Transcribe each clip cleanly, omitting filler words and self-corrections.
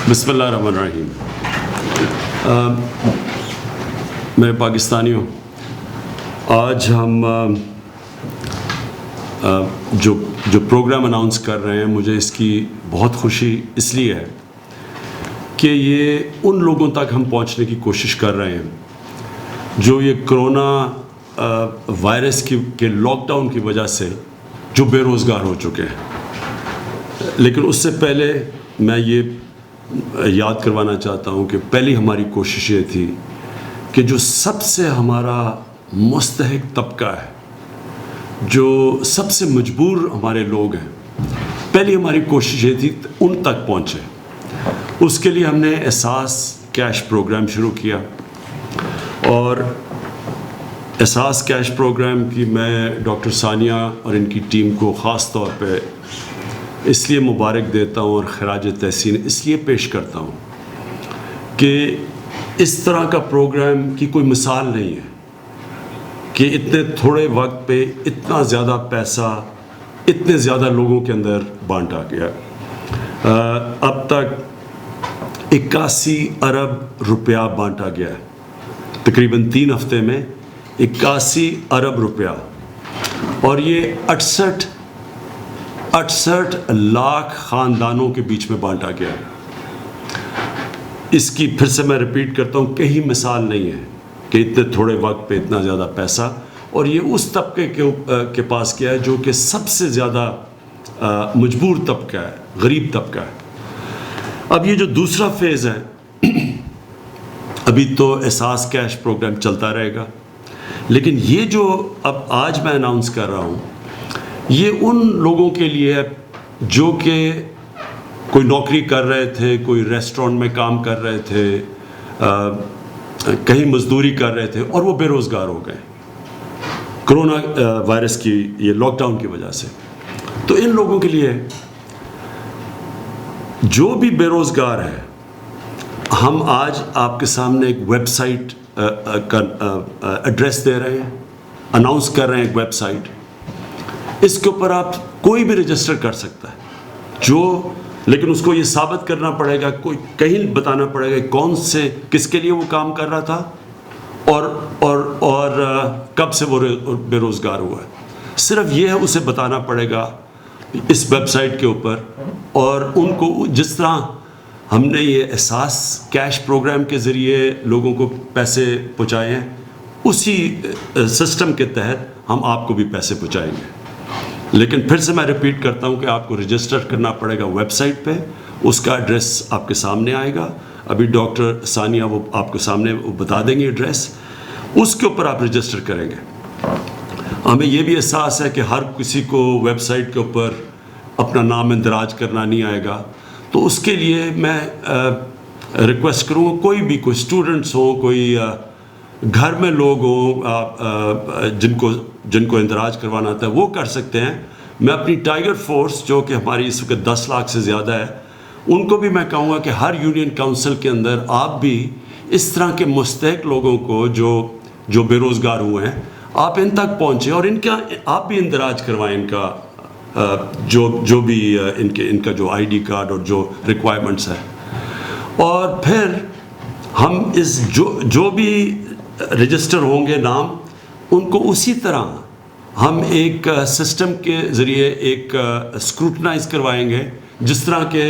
بسم اللہ الرحمن الرحیم. میرے پاکستانیوں، آج ہم جو پروگرام اناؤنس کر رہے ہیں، مجھے اس کی بہت خوشی اس لیے ہے کہ یہ ان لوگوں تک ہم پہنچنے کی کوشش کر رہے ہیں جو یہ کرونا وائرس کے لاک ڈاؤن کی وجہ سے جو بے روزگار ہو چکے ہیں. لیکن اس سے پہلے میں یہ یاد کروانا چاہتا ہوں کہ پہلی ہماری کوشش یہ تھی کہ جو سب سے ہمارا مستحق طبقہ ہے، جو سب سے مجبور ہمارے لوگ ہیں، پہلی ہماری کوشش یہ تھی ان تک پہنچے. اس کے لیے ہم نے احساس کیش پروگرام شروع کیا، اور احساس کیش پروگرام کی میں ڈاکٹر ثانیہ اور ان کی ٹیم کو خاص طور پہ اس لیے مبارک دیتا ہوں اور خراج تحسین اس لیے پیش کرتا ہوں کہ اس طرح کا پروگرام کی کوئی مثال نہیں ہے کہ اتنے تھوڑے وقت پہ اتنا زیادہ پیسہ اتنے زیادہ لوگوں کے اندر بانٹا گیا. اب تک 81 ارب روپیہ بانٹا گیا ہے، تقریباً 3 ہفتے میں 81 ارب روپیہ، اور یہ 68 لاکھ خاندانوں کے بیچ میں بانٹا گیا. اس کی پھر سے میں ریپیٹ کرتا ہوں، کہیں مثال نہیں ہے کہ اتنے تھوڑے وقت پہ اتنا زیادہ پیسہ، اور یہ اس طبقے کے پاس کیا ہے جو کہ سب سے زیادہ مجبور طبقہ ہے، غریب طبقہ ہے. اب یہ جو دوسرا فیز ہے، ابھی تو احساس کیش پروگرام چلتا رہے گا، لیکن یہ جو اب آج میں اناؤنس کر رہا ہوں، یہ ان لوگوں کے لیے ہے جو کہ کوئی نوکری کر رہے تھے، کوئی ریسٹورنٹ میں کام کر رہے تھے، کہیں مزدوری کر رہے تھے، اور وہ بے روزگار ہو گئے کرونا وائرس کی یہ لاک ڈاؤن کی وجہ سے. تو ان لوگوں کے لیے جو بھی بے روزگار ہے، ہم آج آپ کے سامنے ایک ویب سائٹ کا ایڈریس دے رہے ہیں، اناؤنس کر رہے ہیں ایک ویب سائٹ. اس کے اوپر آپ کوئی بھی رجسٹر کر سکتا ہے، لیکن اس کو یہ ثابت کرنا پڑے گا، کوئی کہیں بتانا پڑے گا کون سے کس کے لیے وہ کام کر رہا تھا اور کب سے وہ بے روزگار ہوا ہے. صرف یہ ہے، اسے بتانا پڑے گا اس ویب سائٹ کے اوپر. اور ان کو جس طرح ہم نے یہ احساس کیش پروگرام کے ذریعے لوگوں کو پیسے پہنچائے ہیں، اسی سسٹم کے تحت ہم آپ کو بھی پیسے پہنچائیں گے. لیکن پھر سے میں ریپیٹ کرتا ہوں کہ آپ کو رجسٹر کرنا پڑے گا ویب سائٹ پہ. اس کا ایڈریس آپ کے سامنے آئے گا، ابھی ڈاکٹر ثانیہ وہ آپ کے سامنے وہ بتا دیں گے ایڈریس. اس کے اوپر آپ رجسٹر کریں گے. ہمیں یہ بھی احساس ہے کہ ہر کسی کو ویب سائٹ کے اوپر اپنا نام اندراج کرنا نہیں آئے گا، تو اس کے لیے میں ریکویسٹ کروں گا، کوئی اسٹوڈنٹس ہوں، کوئی گھر میں لوگ ہوں جن کو اندراج کروانا تھا، وہ کر سکتے ہیں. میں اپنی ٹائیگر فورس جو کہ ہماری اس وقت 10 لاکھ سے زیادہ ہے، ان کو بھی میں کہوں گا کہ ہر یونین کونسل کے اندر آپ بھی اس طرح کے مستحق لوگوں کو جو بے روزگار ہوئے ہیں، آپ ان تک پہنچیں اور آپ بھی اندراج کروائیں ان کا جو بھی ان کا جو آئی ڈی کارڈ اور جو ریکوائرمنٹس ہے. اور پھر ہم جو بھی رجسٹر ہوں گے نام، ان کو اسی طرح ہم ایک سسٹم کے ذریعے ایک اسکروٹنائز کروائیں گے، جس طرح کے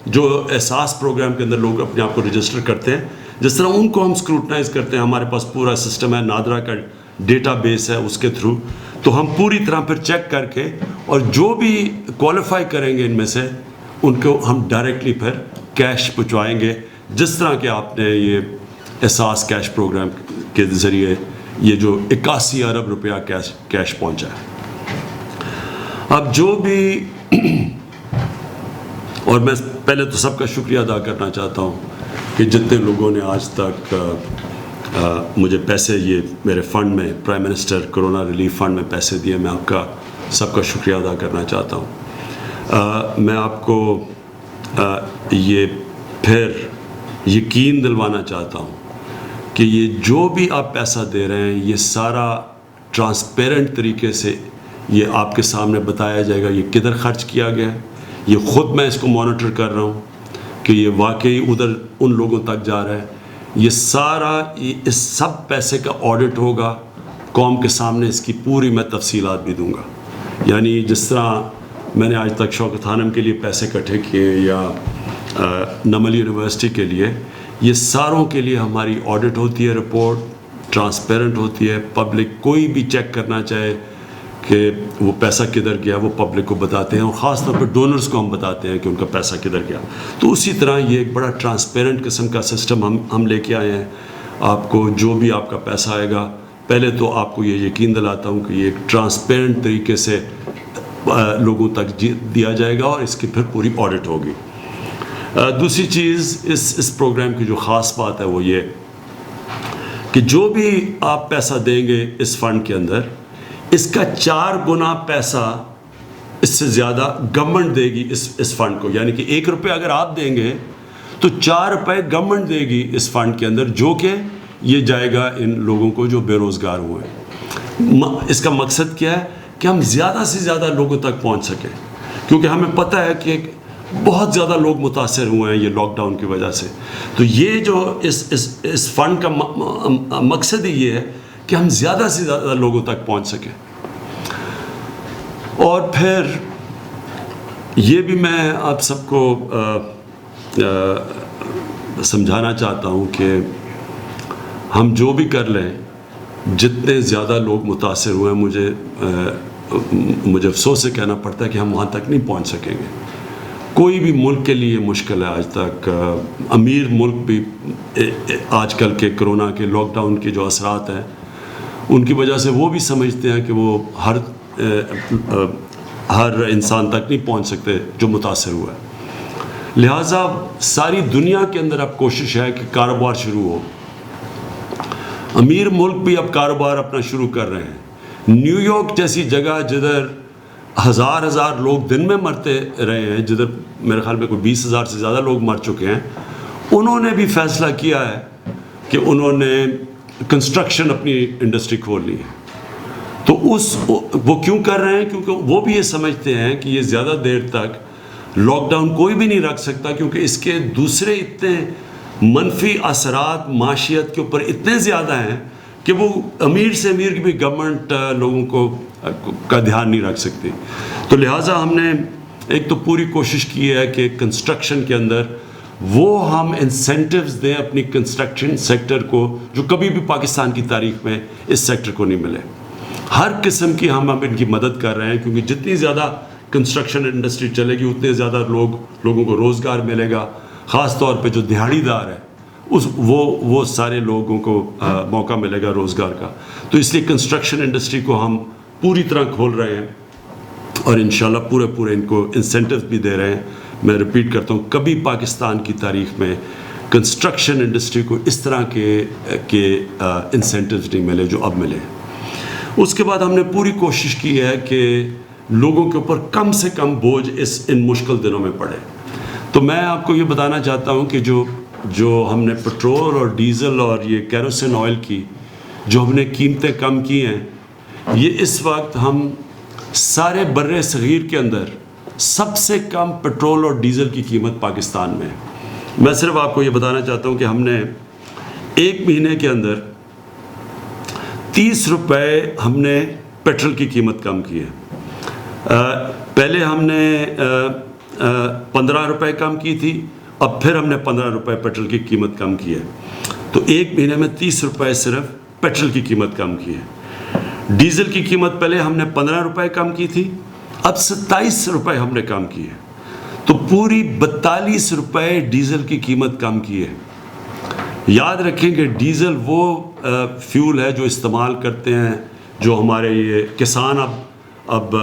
جو احساس پروگرام کے اندر لوگ اپنے آپ کو رجسٹر کرتے ہیں، جس طرح ان کو ہم اسکروٹنائز کرتے ہیں. ہمارے پاس پورا سسٹم ہے، نادرا کا ڈیٹا بیس ہے، اس کے تھرو تو ہم پوری طرح پھر چیک کر کے، اور جو بھی کوالیفائی کریں گے ان میں سے، ان کو ہم ڈائریکٹلی پھر کیش پہنچوائیں گے، جس طرح کہ آپ نے یہ احساس کیش پروگرام کے ذریعے یہ جو 81 ارب روپیہ کیش پہنچا ہے. اب جو بھی اور میں پہلے تو سب کا شکریہ ادا کرنا چاہتا ہوں کہ جتنے لوگوں نے آج تک مجھے پیسے یہ میرے فنڈ میں، prime minister corona relief fund میں پیسے دیے، میں آپ کا سب کا شکریہ ادا کرنا چاہتا ہوں. میں آپ کو یہ پھر یقین دلوانا چاہتا ہوں کہ یہ جو بھی آپ پیسہ دے رہے ہیں، یہ سارا ٹرانسپیرنٹ طریقے سے یہ آپ کے سامنے بتایا جائے گا، یہ کدھر خرچ کیا گیا ہے. یہ خود میں اس کو مانیٹر کر رہا ہوں. کہ یہ واقعی ادھر ان لوگوں تک جا رہا ہے. یہ سارا اس سب پیسے کا آڈٹ ہوگا قوم کے سامنے. اس کی پوری میں تفصیلات بھی دوں گا. یعنی جس طرح میں نے آج تک شوکت خانم کے لیے پیسے اکٹھے کیے یا نمل یونیورسٹی کے لیے, یہ ساروں کے لیے ہماری آڈٹ ہوتی ہے, رپورٹ ٹرانسپیرنٹ ہوتی ہے. پبلک کوئی بھی چیک کرنا چاہے کہ وہ پیسہ کدھر گیا وہ پبلک کو بتاتے ہیں, اور خاص طور پہ ڈونرز کو ہم بتاتے ہیں کہ ان کا پیسہ کدھر گیا. تو اسی طرح یہ ایک بڑا ٹرانسپیرنٹ قسم کا سسٹم ہم لے کے آئے ہیں. آپ کو جو بھی آپ کا پیسہ آئے گا, پہلے تو آپ کو یہ یقین دلاتا ہوں کہ یہ ایک ٹرانسپیرنٹ طریقے سے لوگوں تک دیا جائے گا, اور اس کی پھر پوری آڈٹ ہوگی. دوسری چیز اس پروگرام کی جو خاص بات ہے وہ یہ کہ جو بھی آپ پیسہ دیں گے اس فنڈ کے اندر, اس کا 4 گنا پیسہ اس سے زیادہ گورنمنٹ دے گی اس فنڈ کو. یعنی کہ 1 روپے اگر آپ دیں گے تو 4 روپے گورنمنٹ دے گی اس فنڈ کے اندر, جو کہ یہ جائے گا ان لوگوں کو جو بے روزگار ہوئے ہیں. اس کا مقصد کیا ہے کہ ہم زیادہ سے زیادہ لوگوں تک پہنچ سکیں, کیونکہ ہمیں پتہ ہے کہ بہت زیادہ لوگ متاثر ہوئے ہیں یہ لاک ڈاؤن کی وجہ سے. تو یہ جو اس فنڈ کا مقصد ہی یہ ہے کہ ہم زیادہ سے زیادہ لوگوں تک پہنچ سکیں. اور پھر یہ بھی میں آپ سب کو سمجھانا چاہتا ہوں کہ ہم جو بھی کر لیں, جتنے زیادہ لوگ متاثر ہوئے ہیں, مجھے افسوس سے کہنا پڑتا ہے کہ ہم وہاں تک نہیں پہنچ سکیں گے. کوئی بھی ملک کے لیے مشکل ہے آج تک. امیر ملک بھی آج کل کے کرونا کے لاک ڈاؤن کے جو اثرات ہیں ان کی وجہ سے وہ بھی سمجھتے ہیں کہ وہ ہر انسان تک نہیں پہنچ سکتے جو متاثر ہوا ہے. لہٰذا ساری دنیا کے اندر اب کوشش ہے کہ کاروبار شروع ہو. امیر ملک بھی اب کاروبار اپنا شروع کر رہے ہیں. نیو یارک جیسی جگہ جدھر ہزار لوگ دن میں مرتے رہے ہیں, جدھر میرے خیال میں کوئی 20,000 سے زیادہ لوگ مر چکے ہیں, انہوں نے بھی فیصلہ کیا ہے کہ انہوں نے کنسٹرکشن اپنی انڈسٹری کھول لی ہے. تو وہ کیوں کر رہے ہیں؟ کیونکہ وہ بھی یہ سمجھتے ہیں کہ یہ زیادہ دیر تک لاک ڈاؤن کوئی بھی نہیں رکھ سکتا, کیونکہ اس کے دوسرے اتنے منفی اثرات معاشیت کے اوپر اتنے زیادہ ہیں کہ وہ امیر سے امیر کی بھی گورنمنٹ لوگوں کا دھیان نہیں رکھ سکتی. تو لہٰذا ہم نے ایک تو پوری کوشش کی ہے کہ کنسٹرکشن کے اندر وہ ہم انسینٹیوز دیں اپنی کنسٹرکشن سیکٹر کو, جو کبھی بھی پاکستان کی تاریخ میں اس سیکٹر کو نہیں ملے. ہر قسم کی ہم ان کی مدد کر رہے ہیں, کیونکہ جتنی زیادہ کنسٹرکشن انڈسٹری چلے گی اتنے زیادہ لوگوں کو روزگار ملے گا. خاص طور پہ جو دہاڑی دار ہے وہ سارے لوگوں کو موقع ملے گا روزگار کا. تو اس لیے کنسٹرکشن انڈسٹری کو ہم پوری طرح کھول رہے ہیں, اور انشاءاللہ پورے ان کو انسینٹیوز بھی دے رہے ہیں. میں ریپیٹ کرتا ہوں, کبھی پاکستان کی تاریخ میں کنسٹرکشن انڈسٹری کو اس طرح کے انسینٹیوز نہیں ملے جو اب ملے. اس کے بعد ہم نے پوری کوشش کی ہے کہ لوگوں کے اوپر کم سے کم بوجھ ان مشکل دنوں میں پڑے. تو میں آپ کو یہ بتانا چاہتا ہوں کہ جو ہم نے پٹرول اور ڈیزل اور یہ کیروسین آئل کی جو ہم نے قیمتیں کم کی ہیں, یہ اس وقت ہم سارے بر صغیر کے اندر سب سے کم پٹرول اور ڈیزل کی قیمت پاکستان میں ہے. میں صرف آپ کو یہ بتانا چاہتا ہوں کہ ہم نے 1 مہینے کے اندر 30 روپے ہم نے پیٹرول کی قیمت کم کی ہے. پہلے ہم نے 15 روپے کم کی تھی, اب پھر ہم نے 15 روپے پیٹرول کی قیمت کم کی ہے. تو 1 مہینے میں 30 روپے صرف پیٹرول کی قیمت کم کی ہے. ڈیزل کی قیمت پہلے ہم نے 15 روپے کم کی تھی, اب 27 روپے ہم نے کم کی ہے. تو پوری 42 روپے ڈیزل کی قیمت کم کی ہے. یاد رکھیں کہ ڈیزل وہ فیول ہے جو استعمال کرتے ہیں, جو ہمارے یہ کسان اب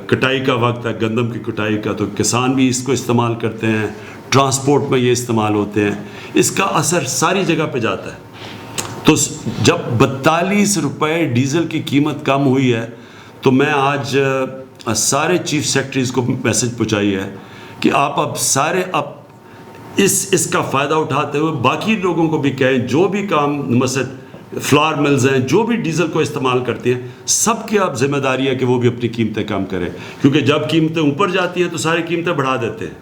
کٹائی کا وقت ہے, گندم کی کٹائی کا, تو کسان بھی اس کو استعمال کرتے ہیں, ٹرانسپورٹ میں یہ استعمال ہوتے ہیں. اس کا اثر ساری جگہ پہ جاتا ہے. تو جب 42 روپے ڈیزل کی قیمت کم ہوئی ہے, تو میں آج سارے چیف سیکرٹریز کو میسج پہنچائی ہے کہ آپ اب اس کا فائدہ اٹھاتے ہوئے باقی لوگوں کو بھی کہیں, جو بھی کام مثلا فلاور ملز ہیں جو بھی ڈیزل کو استعمال کرتی ہیں, سب کی اب ذمہ داری ہے کہ وہ بھی اپنی قیمتیں کم کریں, کیونکہ جب قیمتیں اوپر جاتی ہیں تو ساری قیمتیں بڑھا دیتے ہیں.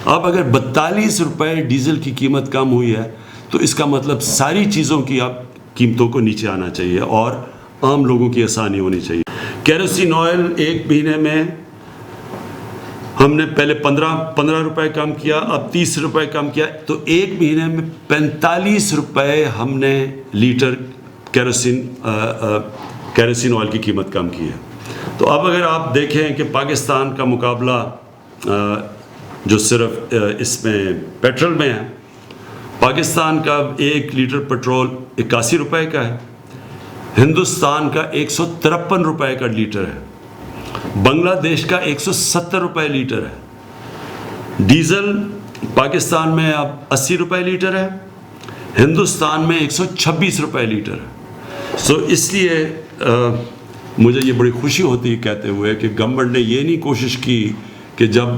اب اگر 42 روپے ڈیزل کی قیمت کم ہوئی ہے تو اس کا مطلب ساری چیزوں کی اب قیمتوں کو نیچے آنا چاہیے اور عام لوگوں کی آسانی ہونی چاہیے. کیروسین آئل ایک مہینے میں ہم نے پہلے 15 روپے کم کیا, اب 30 روپے کم کیا, تو ایک مہینے میں 45 روپے ہم نے لیٹر کیروسین آئل کی قیمت کم کی ہے. تو اب اگر آپ دیکھیں کہ پاکستان کا مقابلہ جو صرف اس میں پیٹرول میں ہے, پاکستان کا 1 لیٹر پیٹرول 81 روپے کا ہے, ہندوستان کا 153 روپے کا لیٹر ہے, بنگلہ دیش کا 170 روپے لیٹر ہے. ڈیزل پاکستان میں اب 80 روپے لیٹر ہے, ہندوستان میں 126 روپے لیٹر ہے. سو اس لیے مجھے یہ بڑی خوشی ہوتی ہے کہتے ہوئے کہ گورنمنٹ نے یہ نہیں کوشش کی کہ جب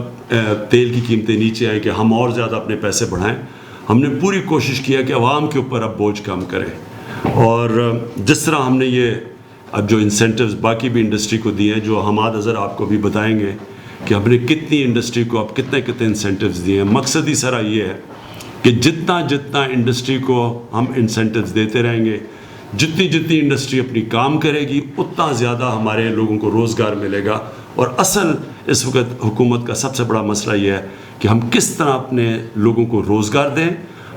تیل کی قیمتیں نیچے آئیں کہ ہم اور زیادہ اپنے پیسے بڑھائیں. ہم نے پوری کوشش کیا کہ عوام کے اوپر اب بوجھ کم کریں, اور جس طرح ہم نے یہ اب جو انسینٹیوز باقی بھی انڈسٹری کو دیے ہیں, جو حماد اظہر آپ کو بھی بتائیں گے کہ ہم نے کتنی انڈسٹری کو اب کتنے انسینٹیوز دیے ہیں. مقصد ہی سارا یہ ہے کہ جتنا انڈسٹری کو ہم انسینٹیوز دیتے رہیں گے, جتنی انڈسٹری اپنی کام کرے گی, اتنا زیادہ ہمارے لوگوں کو روزگار ملے گا. اور اصل اس وقت حکومت کا سب سے بڑا مسئلہ یہ ہے کہ ہم کس طرح اپنے لوگوں کو روزگار دیں,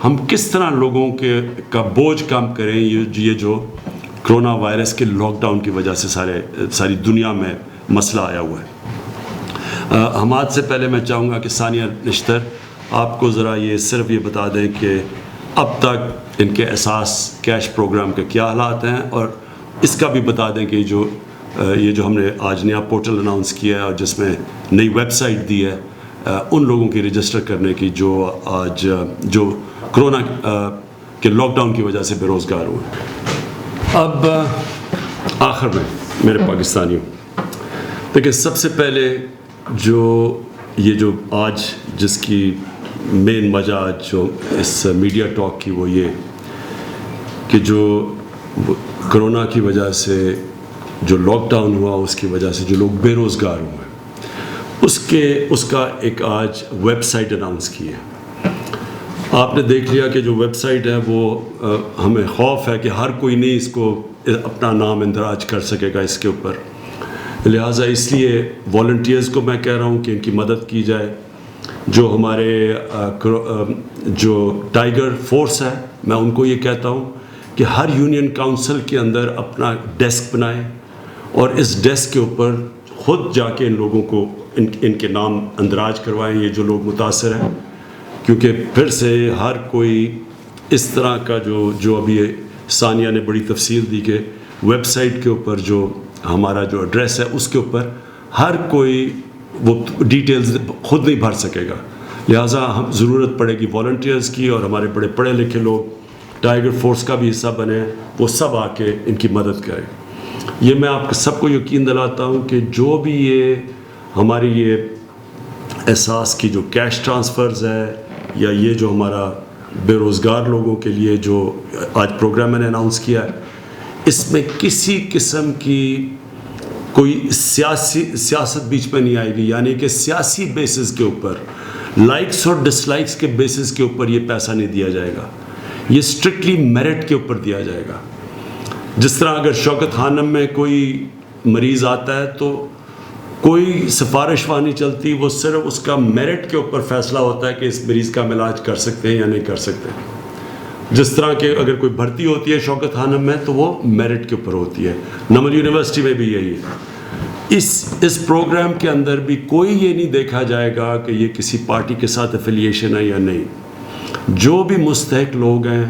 ہم کس طرح لوگوں کا بوجھ کم کریں. یہ جو کرونا وائرس کے لاک ڈاؤن کی وجہ سے ساری دنیا میں مسئلہ آیا ہوا ہے. حماد سے پہلے میں چاہوں گا کہ ثانیہ نشتر آپ کو ذرا صرف یہ بتا دیں کہ اب تک ان کے احساس کیش پروگرام کے کیا حالات ہیں, اور اس کا بھی بتا دیں کہ یہ جو ہم نے آج نیا پورٹل اناؤنس کیا ہے اور جس میں نئی ویب سائٹ دی ہے ان لوگوں کی رجسٹر کرنے کی جو آج جو کرونا کے لاک ڈاؤن کی وجہ سے بے روزگار ہوئے. اب آخر میں میرے پاکستانیوں دیکھیں, سب سے پہلے جو آج جس کی مین وجہ جو اس میڈیا ٹاک کی وہ یہ کہ جو کرونا کی وجہ سے جو لاک ڈاؤن ہوا, اس کی وجہ سے جو لوگ بے روزگار ہوئے, اس کا ایک آج ویب سائٹ اناؤنس کی ہے. آپ نے دیکھ لیا کہ جو ویب سائٹ ہے وہ ہمیں خوف ہے کہ ہر کوئی نہیں اس کو اپنا نام اندراج کر سکے گا اس کے اوپر, لہٰذا اس لیے والنٹیئرز کو میں کہہ رہا ہوں کہ ان کی مدد کی جائے. جو ہمارے جو ٹائیگر فورس ہے, میں ان کو یہ کہتا ہوں کہ ہر یونین کاؤنسل کے اندر اپنا ڈیسک بنائیں اور اس ڈیسک کے اوپر خود جا کے ان لوگوں کو ان کے نام اندراج کروائیں, یہ جو لوگ متاثر ہیں, کیونکہ پھر سے ہر کوئی اس طرح کا جو ابھی ثانیہ نے بڑی تفصیل دی کہ ویب سائٹ کے اوپر جو ہمارا جو ایڈریس ہے اس کے اوپر ہر کوئی وہ ڈیٹیلز خود نہیں بھر سکے گا. لہٰذا ہم ضرورت پڑے گی والنٹیئرز کی, اور ہمارے بڑے پڑھے لکھے لوگ ٹائیگر فورس کا بھی حصہ بنے, وہ سب آ کے ان کی مدد کریں. یہ میں آپ سب کو یقین دلاتا ہوں کہ جو بھی یہ ہماری یہ احساس کی جو کیش ٹرانسفرز ہے یا یہ جو ہمارا بے روزگار لوگوں کے لیے جو آج پروگرام میں نے اناؤنس کیا ہے, اس میں کسی قسم کی کوئی سیاست بیچ میں نہیں آئے گی. یعنی کہ سیاسی بیسز کے اوپر, لائکس اور ڈس لائکس کے بیسز کے اوپر یہ پیسہ نہیں دیا جائے گا, یہ اسٹرکٹلی میرٹ کے اوپر دیا جائے گا. جس طرح اگر شوکت خانم میں کوئی مریض آتا ہے تو کوئی سفارش وہاں نہیں چلتی, وہ صرف اس کا میرٹ کے اوپر فیصلہ ہوتا ہے کہ اس مریض کا ہم علاج کر سکتے ہیں یا نہیں کر سکتے. جس طرح کہ اگر کوئی بھرتی ہوتی ہے شوکت خانم میں تو وہ میرٹ کے اوپر ہوتی ہے. نمل یونیورسٹی میں بھی یہی ہے. اس پروگرام کے اندر بھی کوئی یہ نہیں دیکھا جائے گا کہ یہ کسی پارٹی کے ساتھ افیلیشن ہے یا نہیں. جو بھی مستحق لوگ ہیں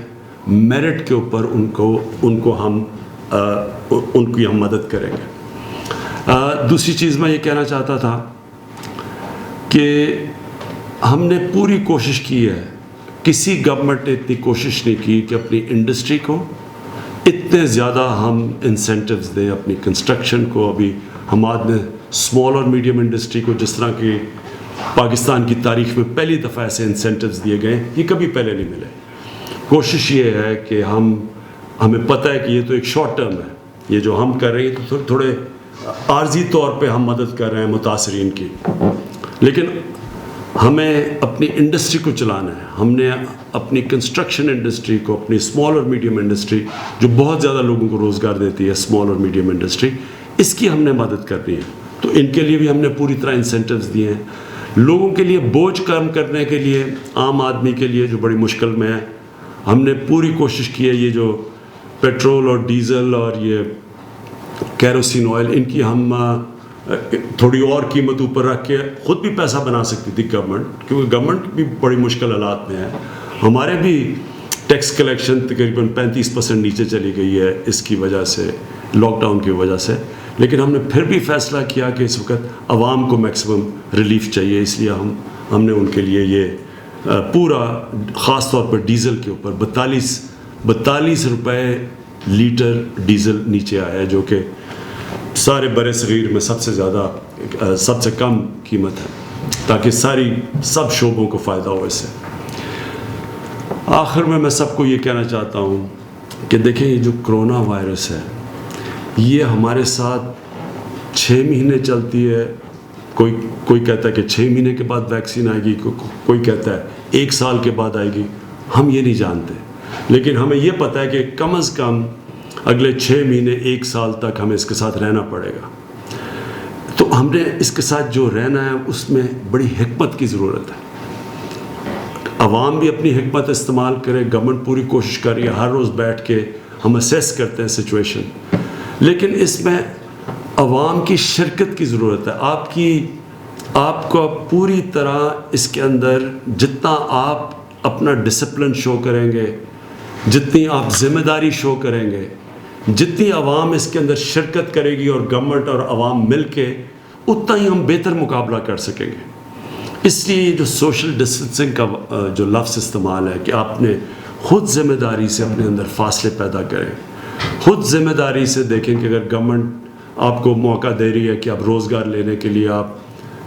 میرٹ کے اوپر ان کی ہم مدد کریں گے. دوسری چیز میں یہ کہنا چاہتا تھا کہ ہم نے پوری کوشش کی ہے, کسی گورنمنٹ نے اتنی کوشش نہیں کی کہ اپنی انڈسٹری کو اتنے زیادہ ہم انسینٹیوز دیں. اپنی کنسٹرکشن کو, ابھی حماد نے اسمال اور میڈیم انڈسٹری کو جس طرح کی پاکستان کی تاریخ میں پہلی دفعہ ایسے انسینٹیوز دیے گئے, یہ کبھی پہلے نہیں ملے. کوشش یہ ہے کہ ہمیں پتہ ہے کہ یہ تو ایک شارٹ ٹرم ہے, یہ جو ہم کر رہے ہیں تو تھوڑے عارضی طور پہ ہم مدد کر رہے ہیں متاثرین کی, لیکن ہمیں اپنی انڈسٹری کو چلانا ہے. ہم نے اپنی کنسٹرکشن انڈسٹری کو, اپنی اسمال اور میڈیم انڈسٹری جو بہت زیادہ لوگوں کو روزگار دیتی ہے, اسمال اور میڈیم انڈسٹری, اس کی ہم نے مدد کرنی ہے. تو ان کے لیے بھی ہم نے پوری طرح انسینٹیوز دیے ہیں. لوگوں کے لیے بوجھ کم کرنے کے لیے, عام آدمی کے لیے جو بڑی مشکل میں ہے, ہم نے پوری کوشش کی ہے. یہ جو پیٹرول اور ڈیزل اور یہ کیروسین آئل, ان کی ہم تھوڑی اور قیمت اوپر رکھ کے خود بھی پیسہ بنا سکتی تھی گورنمنٹ, کیونکہ گورنمنٹ بھی بڑی مشکل حالات میں ہے. ہمارے بھی ٹیکس کلیکشن تقریباً 35% نیچے چلی گئی ہے اس کی وجہ سے, لاک ڈاؤن کی وجہ سے. لیکن ہم نے پھر بھی فیصلہ کیا کہ اس وقت عوام کو میکسیمم ریلیف چاہیے, اس لیے ہم نے ان کے لیے یہ پورا, خاص طور پر ڈیزل کے اوپر 42 روپے لیٹر ڈیزل نیچے آیا ہے, جو کہ سارے برِ صغیر میں سب سے زیادہ, سب سے کم قیمت ہے, تاکہ سب شعبوں کو فائدہ ہو اس سے. آخر میں سب کو یہ کہنا چاہتا ہوں کہ دیکھیں, یہ جو کرونا وائرس ہے یہ ہمارے ساتھ 6 مہینے چلتی ہے. کوئی کہتا ہے کہ 6 مہینے کے بعد ویکسین آئے گی, کوئی کہتا ہے 1 سال کے بعد آئے گی. ہم یہ نہیں جانتے, لیکن ہمیں یہ پتہ ہے کہ کم از کم اگلے 6 مہینے 1 سال تک ہمیں اس کے ساتھ رہنا پڑے گا. تو ہم نے اس کے ساتھ جو رہنا ہے اس میں بڑی حکمت کی ضرورت ہے. عوام بھی اپنی حکمت استعمال کرے, گورنمنٹ پوری کوشش کر رہی ہے, ہر روز بیٹھ کے ہم اسیس کرتے ہیں سچویشن, لیکن اس میں عوام کی شرکت کی ضرورت ہے. آپ کو پوری طرح اس کے اندر جتنا آپ اپنا ڈسپلن شو کریں گے, جتنی آپ ذمہ داری شو کریں گے, جتنی عوام اس کے اندر شرکت کرے گی اور گورنمنٹ اور عوام مل کے, اتنا ہی ہم بہتر مقابلہ کر سکیں گے. اس لیے جو سوشل ڈسٹینسنگ کا جو لفظ استعمال ہے کہ آپ نے خود ذمہ داری سے اپنے اندر فاصلے پیدا کریں, خود ذمہ داری سے دیکھیں کہ اگر گورنمنٹ آپ کو موقع دے رہی ہے کہ آپ روزگار لینے کے لیے آپ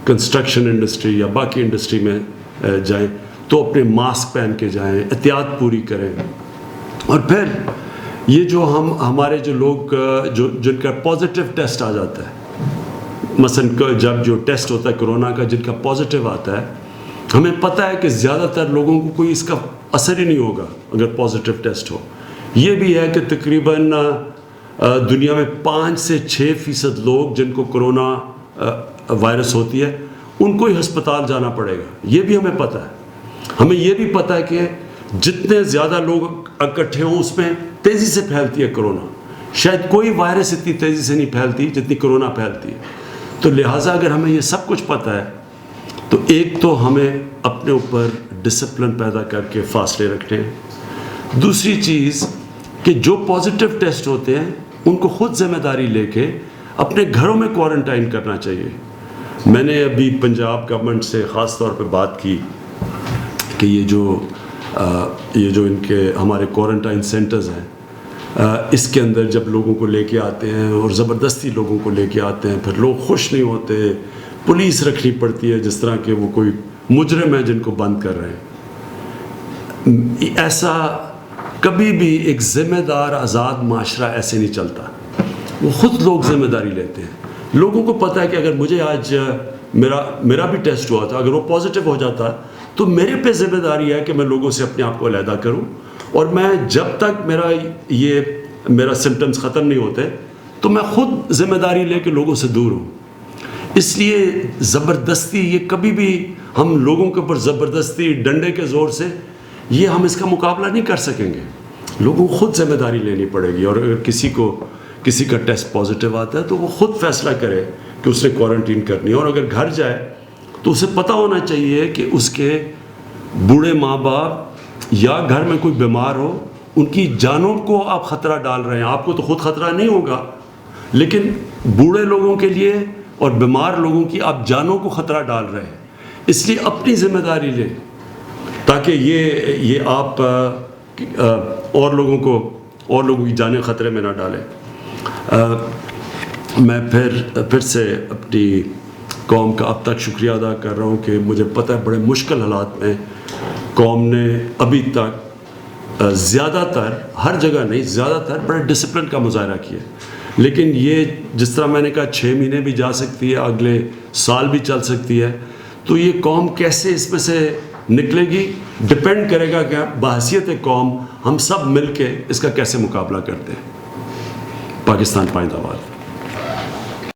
کنسٹرکشن انڈسٹری یا باقی انڈسٹری میں جائیں, تو اپنے ماسک پہن کے جائیں, احتیاط پوری کریں. اور پھر یہ جو ہمارے جو لوگ جن کا پازیٹیو ٹیسٹ آ جاتا ہے, مثلا جب جو ٹیسٹ ہوتا ہے کرونا کا, جن کا پازیٹیو آتا ہے, ہمیں پتہ ہے کہ زیادہ تر لوگوں کو کوئی اس کا اثر ہی نہیں ہوگا اگر پازیٹیو ٹیسٹ ہو. یہ بھی ہے کہ تقریباً دنیا میں 5 سے 6% لوگ جن کو کرونا وائرس ہوتی ہے ان کو ہی ہسپتال جانا پڑے گا. یہ بھی ہمیں پتہ ہے. ہمیں یہ بھی پتہ ہے کہ جتنے زیادہ لوگ اکٹھے ہوں اس میں تیزی سے پھیلتی ہے کرونا. شاید کوئی وائرس اتنی تیزی سے نہیں پھیلتی جتنی کرونا پھیلتی ہے. تو لہٰذا اگر ہمیں یہ سب کچھ پتہ ہے تو ایک تو ہمیں اپنے اوپر ڈسپلن پیدا کر کے فاصلے رکھنے ہیں. دوسری چیز کہ جو پازیٹیو ٹیسٹ ہوتے ہیں ان کو خود ذمہ داری لے کے اپنے گھروں میں کوارنٹائن کرنا چاہیے. میں نے ابھی پنجاب گورنمنٹ سے خاص طور پہ بات کی کہ یہ جو ان کے ہمارے کوارنٹائن سینٹرز ہیں, اس کے اندر جب لوگوں کو لے کے آتے ہیں اور زبردستی لوگوں کو لے کے آتے ہیں, پھر لوگ خوش نہیں ہوتے, پولیس رکھنی پڑتی ہے جس طرح کہ وہ کوئی مجرم ہے جن کو بند کر رہے ہیں. ایسا کبھی بھی ایک ذمہ دار آزاد معاشرہ ایسے نہیں چلتا. وہ خود لوگ ذمہ داری لیتے ہیں. لوگوں کو پتہ ہے کہ اگر مجھے آج میرا بھی ٹیسٹ ہوا تھا, اگر وہ پازیٹیو ہو جاتا تو میرے پہ ذمہ داری ہے کہ میں لوگوں سے اپنے آپ کو علیحدہ کروں, اور میں جب تک میرا سمٹمز ختم نہیں ہوتے تو میں خود ذمہ داری لے کے لوگوں سے دور ہوں. اس لیے زبردستی یہ کبھی بھی ہم لوگوں کے اوپر زبردستی ڈنڈے کے زور سے یہ ہم اس کا مقابلہ نہیں کر سکیں گے. لوگوں کو خود ذمہ داری لینی پڑے گی. اور اگر کسی کا ٹیسٹ پازیٹیو آتا ہے تو وہ خود فیصلہ کرے کہ اس نے کوارنٹین کرنی ہے. اور اگر گھر جائے تو اسے پتہ ہونا چاہیے کہ اس کے بوڑھے ماں باپ یا گھر میں کوئی بیمار ہو, ان کی جانوں کو آپ خطرہ ڈال رہے ہیں. آپ کو تو خود خطرہ نہیں ہوگا, لیکن بوڑھے لوگوں کے لیے اور بیمار لوگوں کی آپ جانوں کو خطرہ ڈال رہے ہیں. اس لیے اپنی ذمہ داری لیں تاکہ یہ آپ اور لوگوں کی جانیں خطرے میں نہ ڈالیں. میں پھر سے اپنی قوم کا اب تک شکریہ ادا کر رہا ہوں کہ مجھے پتہ ہے بڑے مشکل حالات میں قوم نے ابھی تک زیادہ تر, ہر جگہ نہیں, زیادہ تر بڑے ڈسپلن کا مظاہرہ کیا. لیکن یہ جس طرح میں نے کہا 6 مہینے بھی جا سکتی ہے, اگلے سال بھی چل سکتی ہے, تو یہ قوم کیسے اس میں سے نکلے گی ڈپینڈ کرے گا کہ بحیثیت قوم ہم سب مل کے اس کا کیسے مقابلہ کرتے ہیں. پاکستان پائندہ باد.